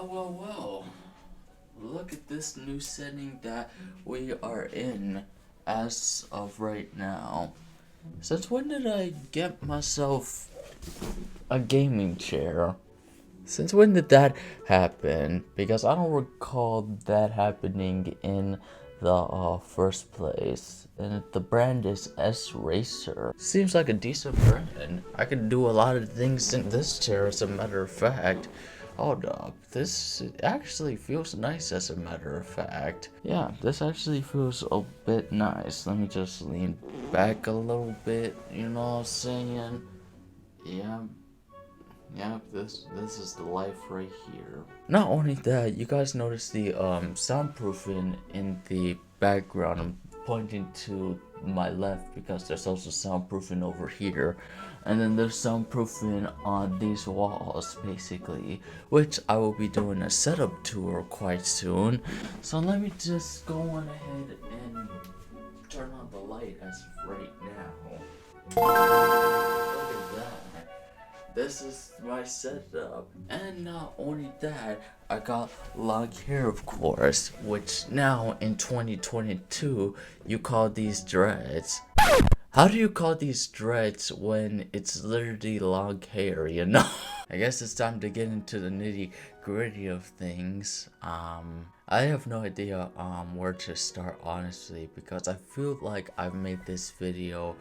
Well. Look at this new setting that we are in as of right now. Since when did I get myself a gaming chair? Since when did that happen? Because I don't recall that happening in the first place. And the brand is S Racer. Seems like a decent brand. I could do a lot of things in this chair, as a matter of fact. Hold up, this actually feels nice, as a matter of fact. Yeah, this actually feels a bit nice. Let me just lean back a little bit, you know what I'm saying? Yeah. Yeah, this is the life right here. Not only that, you guys notice the soundproofing in the background. I'm pointing to my left because there's also soundproofing over here. And then there's soundproofing on these walls, basically, which I will be doing a setup tour quite soon. So let me just go on ahead and turn on the light as of right now. Look at that. This is my setup. And not only that, I got long hair, of course, which now in 2022 you call these dreads. How do you call these dreads when it's literally long hair, you know? I guess it's time to get into the nitty gritty of things. I have no idea where to start, honestly, because I feel like I've made this video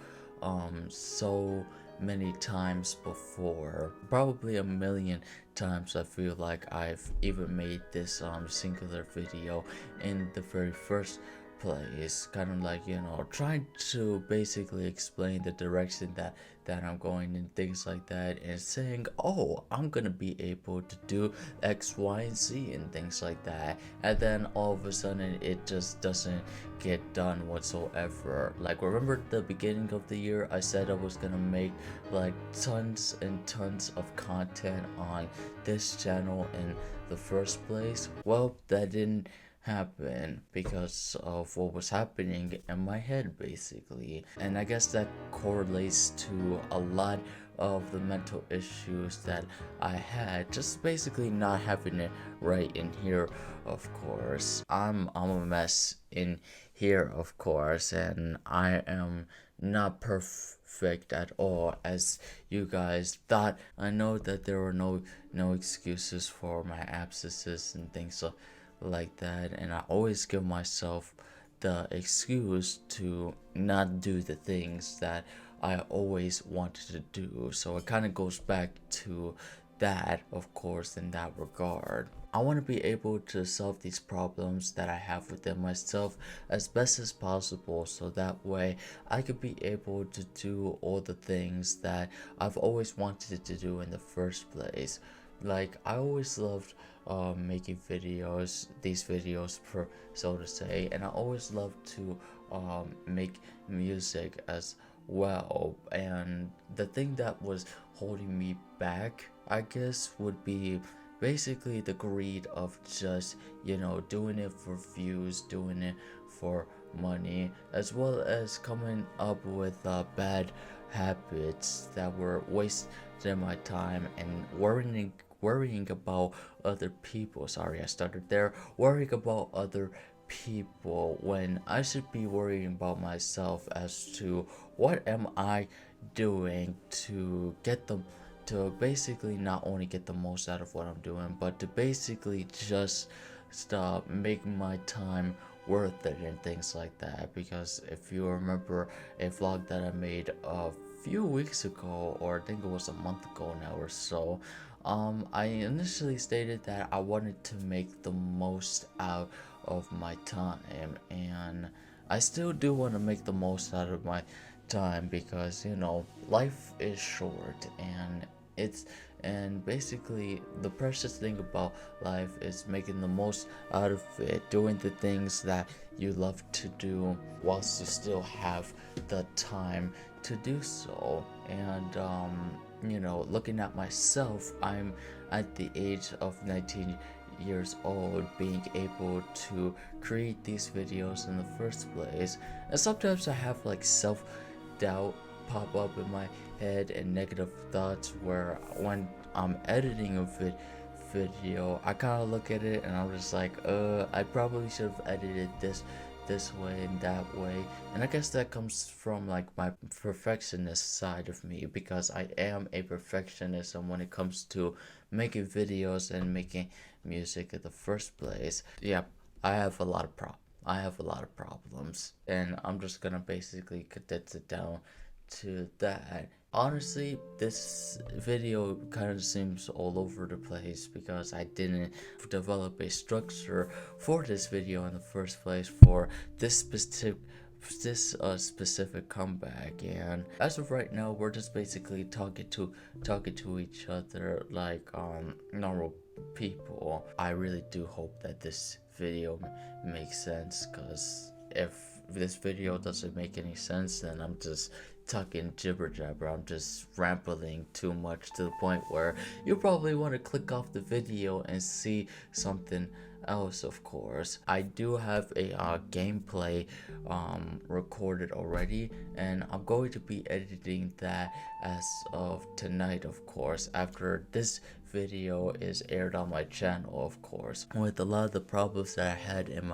so many times before, probably a million times. I feel like I've even made this singular video in the very first place, kind of like, you know, trying to basically explain the direction that I'm going and things like that, and saying, oh, I'm gonna be able to do X, Y, and Z and things like that, and then all of a sudden it just doesn't get done whatsoever. Like, remember the beginning of the year, I said I was gonna make like tons and tons of content on this channel in the first place. Well, that didn't happen because of what was happening in my head, basically. And I guess that correlates to a lot of the mental issues that I had, just basically not having it right in here, of course. I'm a mess in here, of course, and I am not perfect at all, as you guys thought. I know that there were no excuses for my absences and things like that, and I always give myself the excuse to not do the things that I always wanted to do. So it kind of goes back to that, of course, in that regard. I want to be able to solve these problems that I have within myself as best as possible, so that way I could be able to do all the things that I've always wanted to do in the first place. Like, I always loved making videos, these videos per so to say, and I always loved to make music as well. And the thing that was holding me back, I guess, would be basically the greed of just, you know, doing it for views, doing it for money, as well as coming up with bad habits that were wasting my time and worrying about other people. Sorry, I started there. Worrying about other people when I should be worrying about myself as to what am I doing to get them to basically not only get the most out of what I'm doing, but to basically just stop making my time worth it and things like that. Because if you remember a vlog that I made a few weeks ago, or I think it was a month ago now or so, I initially stated that I wanted to make the most out of my time, and I still do want to make the most out of my time, because, you know, life is short, and basically the precious thing about life is making the most out of it, doing the things that you love to do whilst you still have the time to do so. And you know, looking at myself, I'm at the age of 19 years old, being able to create these videos in the first place. And sometimes I have like self-doubt pop up in my head and negative thoughts, where when I'm editing a video, I kind of look at it and I'm just like, I probably should have edited this way and that way. And I guess that comes from like my perfectionist side of me, because I am a perfectionist, and when it comes to making videos and making music in the first place, yeah, I have a lot of problems, and I'm just gonna basically condense it down to that. Honestly, this video kind of seems all over the place because I didn't develop a structure for this video in the first place for this specific comeback. And as of right now, we're just basically talking to each other like normal people. I really do hope that this video makes sense, because if this video doesn't make any sense, then I'm just talking jibber jabber. I'm just rambling too much to the point where you probably want to click off the video and see something else. Of course, I do have a gameplay recorded already, and I'm going to be editing that as of tonight, of course, after this video is aired on my channel. Of course, with a lot of the problems that I had in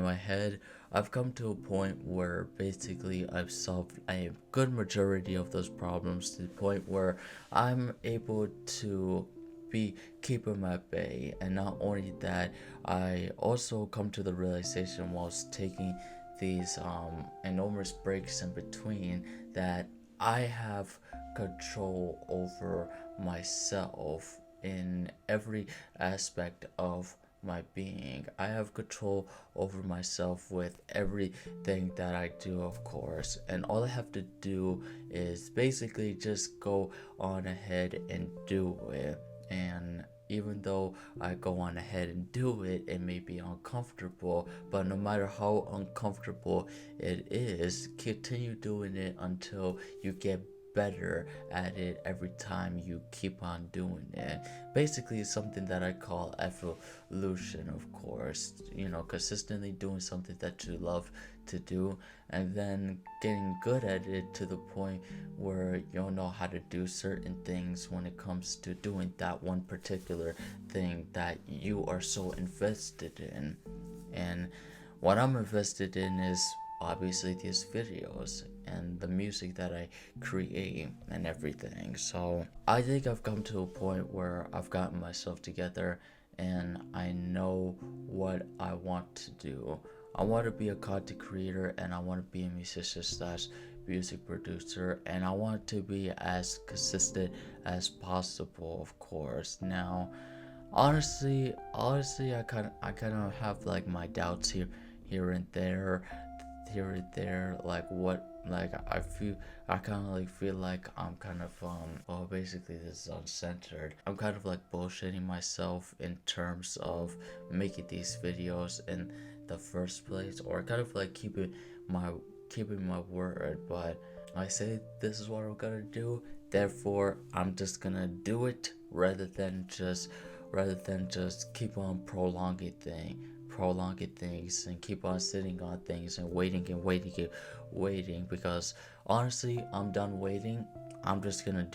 my head, I've come to a point where basically I've solved a good majority of those problems, to the point where I'm able to be keeping at bay. And not only that, I also come to the realization whilst taking these enormous breaks in between, that I have control over myself in every aspect of my being. I have control over myself with everything that I do, of course, and all I have to do is basically just go on ahead and do it. And even though I go on ahead and do it, it may be uncomfortable, but no matter how uncomfortable it is, continue doing it until you get better at it every time you keep on doing it. Basically, it's something that I call evolution, of course. You know, consistently doing something that you love to do, and then getting good at it to the point where you'll know how to do certain things when it comes to doing that one particular thing that you are so invested in. And what I'm invested in is obviously these videos and the music that I create and everything. So I think I've come to a point where I've gotten myself together and I know what I want to do. I want to be a content creator, and I want to be a musician slash music producer, and I want to be as consistent as possible, of course. Now, honestly, I kind of have like my doubts here and there, like I kind of like feel like I'm kind of well, basically this is uncensored. I'm kind of like bullshitting myself in terms of making these videos in the first place, or kind of like keeping my word. But I say this is what I'm gonna do, therefore I'm just gonna do it, rather than just keep on prolonging things and keep on sitting on things and waiting, because honestly, I'm done waiting. I'm just gonna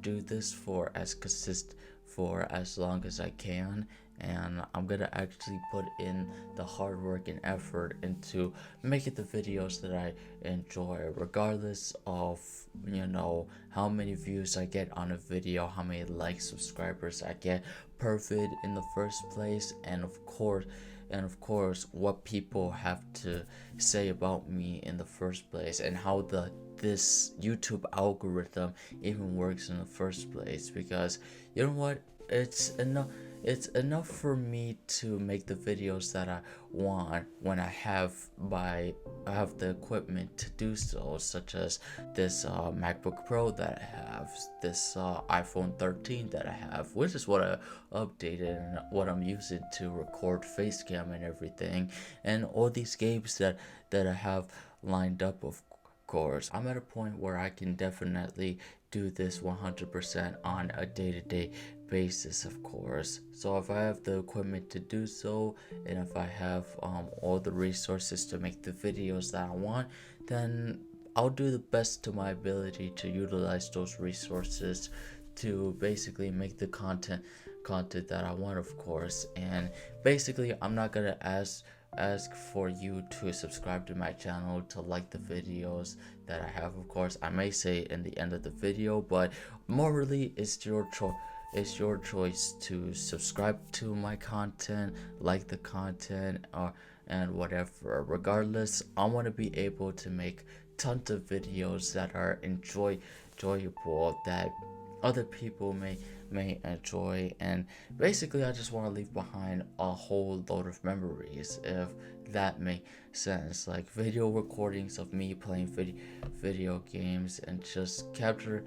do this for as long as I can, and I'm gonna actually put in the hard work and effort into making the videos that I enjoy, regardless of, you know, how many views I get on a video, how many likes, subscribers I get per vid in the first place, and of course what people have to say about me in the first place, and how this YouTube algorithm even works in the first place. Because you know what, it's enough for me to make the videos that I want when I have the equipment to do so, such as this MacBook Pro that I have, this iPhone 13 that I have, which is what I updated and what I'm using to record face cam and everything, and all these games that I have lined up. Of course, I'm at a point where I can definitely do this 100% on a day-to-day basis, of course. So if I have the equipment to do so, and if I have all the resources to make the videos that I want, then I'll do the best to my ability to utilize those resources to basically make the content content that I want, of course. And basically, I'm not gonna ask for you to subscribe to my channel, to like the videos that I have. Of course, I may say in the end of the video, but morally, it's your choice. It's your choice to subscribe to my content, like the content, or and whatever. Regardless, I want to be able to make tons of videos that are enjoyable, that other people may enjoy, and basically I just want to leave behind a whole load of memories, if that makes sense, like video recordings of me playing video games and just capturing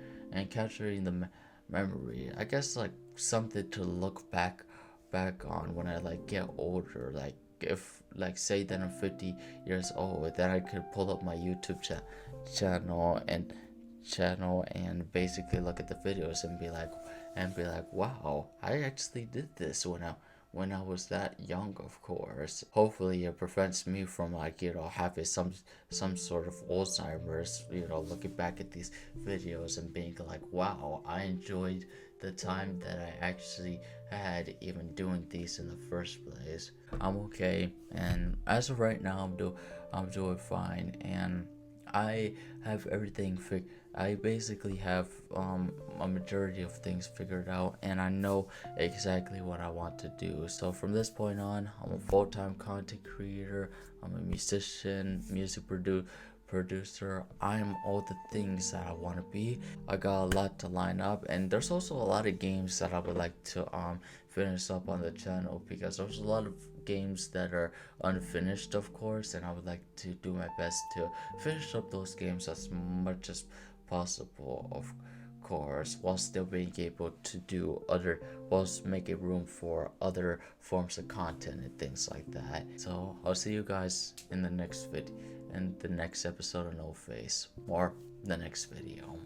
the memory. I guess like something to look back on when I like get older, like if like say that I'm 50 years old, then I could pull up my YouTube channel and basically look at the videos and be like, wow, I actually did this when I was that young. Of course, hopefully it prevents me from like, having some sort of Alzheimer's, looking back at these videos and being like, wow, I enjoyed the time that I actually had even doing these in the first place. I'm okay, and as of right now, I'm doing fine, and I have everything I basically have a majority of things figured out, and I know exactly what I want to do. So from this point on, I'm a full-time content creator, I'm a musician, music producer. I'm all the things that I want to be. I got a lot to line up, and there's also a lot of games that I would like to finish up on the channel, because there's a lot of games that are unfinished, of course, and I would like to do my best to finish up those games as much as possible, of course, while still being able to do whilst making room for other forms of content and things like that. So I'll see you guys in the next episode of NullFace, or the next video.